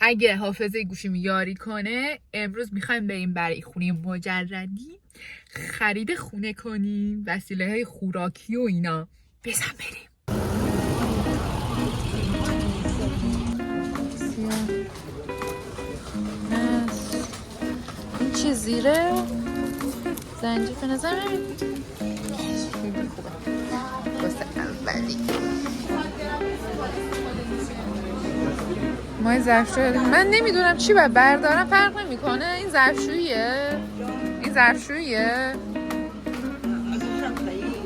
اگه حافظه گوشیم یاری کنه امروز میخوایم بریم برای خونه مجردی خرید خونه کنیم، وسیله های خوراکی و اینا. بزن بریم. این چه زیره؟ زنجیر به نظر نمید خیلی خوبه واسه اولی. ما ظرفشویی داریم. من نمیدونم چی باید بردارم، فرق نمیکنه. این ظرفشوییه، این ظرفشوییه،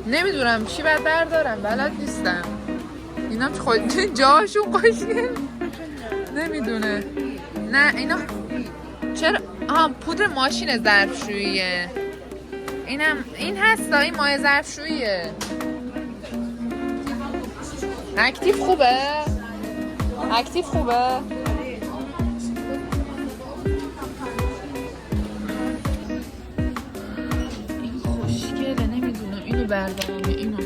نمیدونم چی باید بردارم، بلد نیستم. اینا خود جاشون قاشیه نمیدونه. نه اینا چرا؟ آها پودر ماشین ظرفشوییه. اینم این هستا، این مایع ظرفشوییه. اکتیو خوبه؟ اکتیو خوبه؟ این خوشگله، نمیدونم اینو بردارم یا اینو.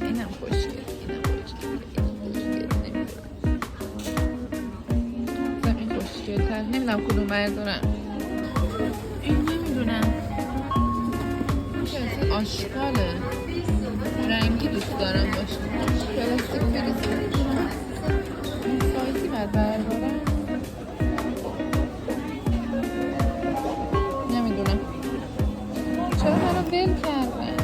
اینم خوشگله، اینم خوشگله، نمیدونم. این خوشگله تر، نمیدونم کدوم بردارم. این نمیدونم چه آشغاله، رنگی دوست دارم باشه. پلاستیک فریزی این سایزی باید بردارم، نمیدونم چرا منو ول کردن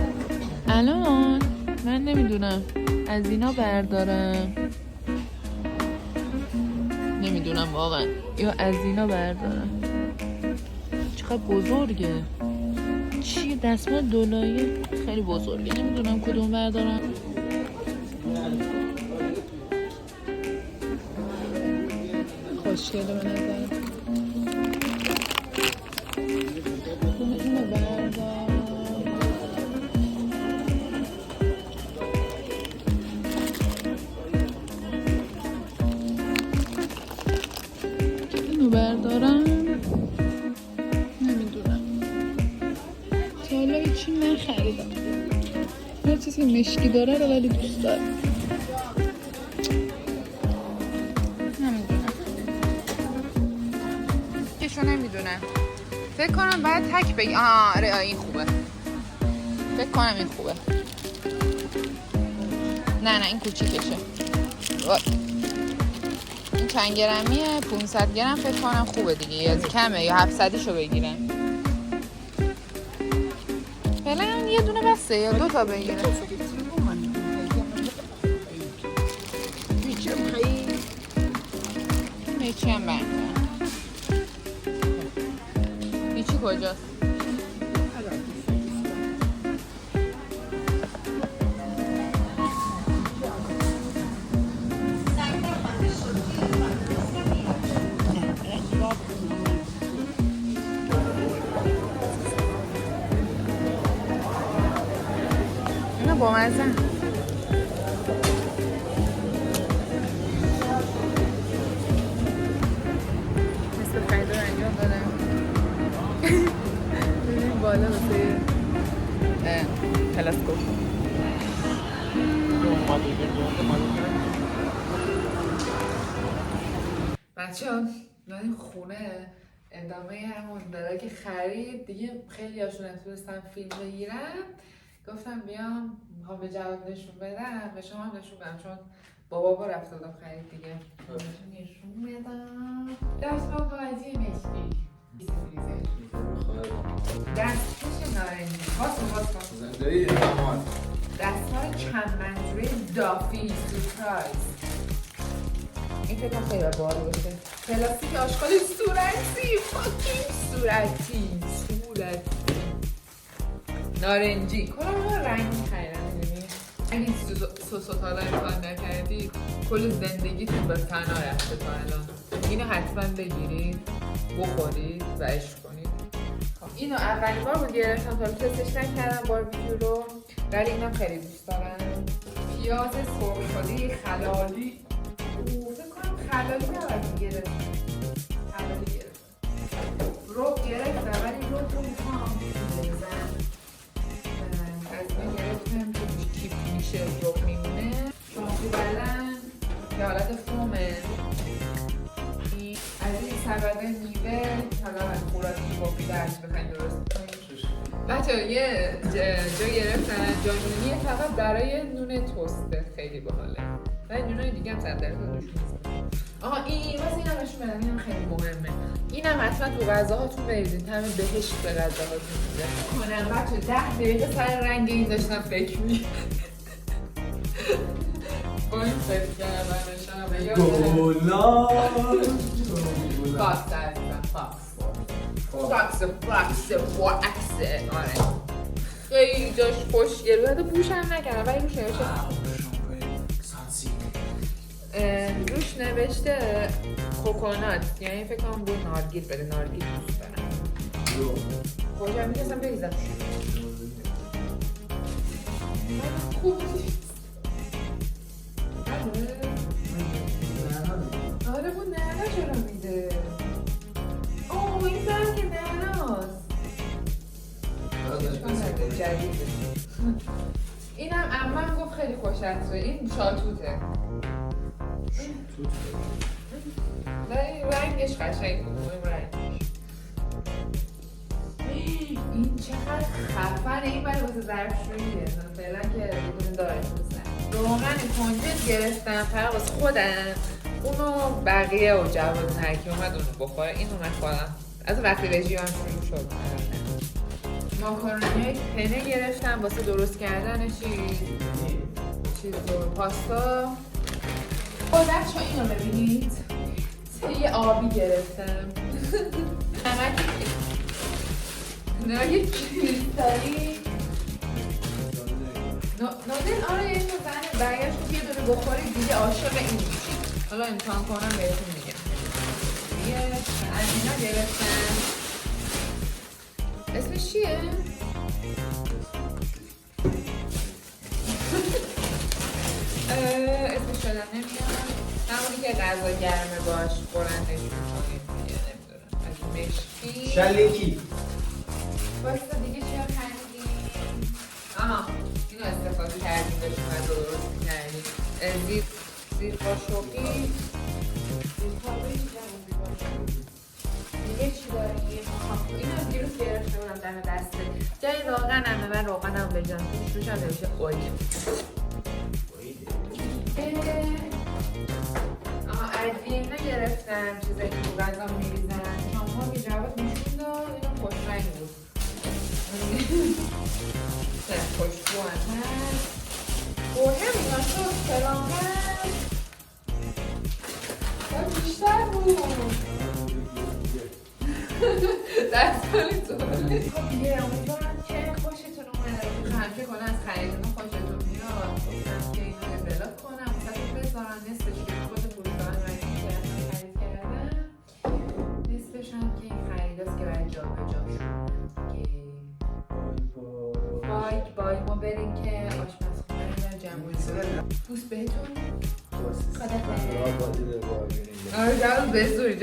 الان. من نمیدونم از اینا بردارم، نمیدونم واقعا، یا از اینا بردارم. چقدر بزرگه، چیه دستمال دولایه خیلی بزرگه، نمیدونم کدوم بردارم. خوشگله به نظر. اینو بردارم. اینو بردارم، چی نخریدم. هر چیزی که مشکی داره رو ولی دوست دارم. نمیدونم کشو نمیدونم. فکر کنم باید تک بگی. آره این خوبه، فکر کنم این خوبه. نه این کوچیکشه. این چند گرمیه؟ 500 گرم فکر کنم خوبه دیگه، یا کمه یا 700 شو بگیرم. فعلا یه دونه بسته یا دو تا بگیرم. هیچی هم بردارم. هیچی کجاست؟ اینا با مزن. مثل خیلی انجام دادم. ببینیم بالا واسه تلسکوپ. بچه ها این خونه ادامه همون داره که خرید دیگه. خیلی هاشون نتونستم فیلم بگیرم، گفتم بیام میخوام به جواب نشون بدم، به شما هم نشون بدم، چون بابا رفته بودم خرید دیگه. نشون بدم دستمال کاغذی مشکی، دستکش نارنجی، دستمال چند منظوره دافی سورپرایز. این فکر کنم خیلی بار باشه. پلاستیک آشغال صورتی، فاکینگ صورتی نارنجی. کلا ما رنگی خریدم. می‌بینی اگه این سوسوتالا کار نکردی کل زندگیتون به فنا رفته تا الان. اینو حتما بگیرید، بخورید و عشق کنید. اینو اولین بار بود گرفتم، تا تستش نکردم باربیکیو رو، ولی اینم خیلی دوست دارم. پیاز سرخ شده خلالی، فکر کنم خلالی نباید گرفت، خلالی گرفت، رب گرفتم ولی رب رو میخوام بزن. از این گرفتم که کیپ میشه رب میمونه. شما که بلن حالت فومه. از این سبد میوه حالا خوراکی مفید هرچی بخواین درست کنید. بچه یه جا گرفتن جانونی فقط برای نون توسته، خیلی باحاله و نونای دیگه هم 100% روش نیست. آها این واسه اینم نشون بدم، اینم خیلی مهمه. اینم حتما تو غذاهاتون بریزین، همه بهشت به غذاهاتون میده. کنم بچه 10 دقیقه سر رنگ این داشتم فکر می با این فکر کردنشم گلان فاکس هستم، فاکس آره خیلی جاش خوشگل بود. بوش هم نکردم ولی روش نوشته کوکونات، یعنی فکر کنم بود نارگیل بده. نارگیل دوست دارم. خوشم میتونستم بریزم. خوب نیست. آره بود نعنا چرا میده؟ اوه این زن که نعناست. جدیده. اینم عمم گفت خیلی خوشت این شاتوته. ولی رنگش قشنگ بود. این چقدر خفنه. این برای واسه ظرفشوییه فعلا که بدون داره روغن کنجد گرفتم فقط واسه خودم. اونو بقیه و جواد هرکی اومد اونو بخوره. اینو من خودم از وقتی رژیم هم شروع شد. ماکارونی پنه گرفتم واسه درست کردن چیز پاستا. بچه ها اینو ببینید یه آبی گرفتم. ناگه کریستالی نادل. آره این زنه برگشت که یه دونه بخورید دیگه عاشق این میشید. حالا امتحان کنم بهتون میگم. از اینا گرفتم. اسمش چیه؟ اسمش شدم نمیاد. همونی که غذا گرمه باش برندش میکنیم دیگه. نمیدونم از مشکی شلیکی باستا دیگه چرا خریدیم؟ آها اینو استفاده کردیم داشتیم از درست میکردیم. زیر قاشقی دیگه چی داریم؟ اینو دیروز گرفته بودم دم دسته. جای روغنمه من روغنم بجام روش هم نمیشه اویل. ادویه گرفتم چیزایی که تو غذا میریزن. شامپو که جواد نشون داد اینو خوش رنگ بود. خوشبو هم هست. برهم اینا شد فلان هست. باید بیشتر بود. دستانی تو. خب دیگه امیدوارم که خوشتون اومده. همچه کنه از خریدون خوشتون میاد. گفتم که اینو اطلاعات کنم. مثلا بذارم نصفش که خود بروزان رنگی کردم خرید کردم. نصفش هم که این خریداست که برای جا به جا شد. بای ما بریم که آشپزخونه رو جمعوری. بوس بهتون. خدا خیلی. آره جواب بزرگ.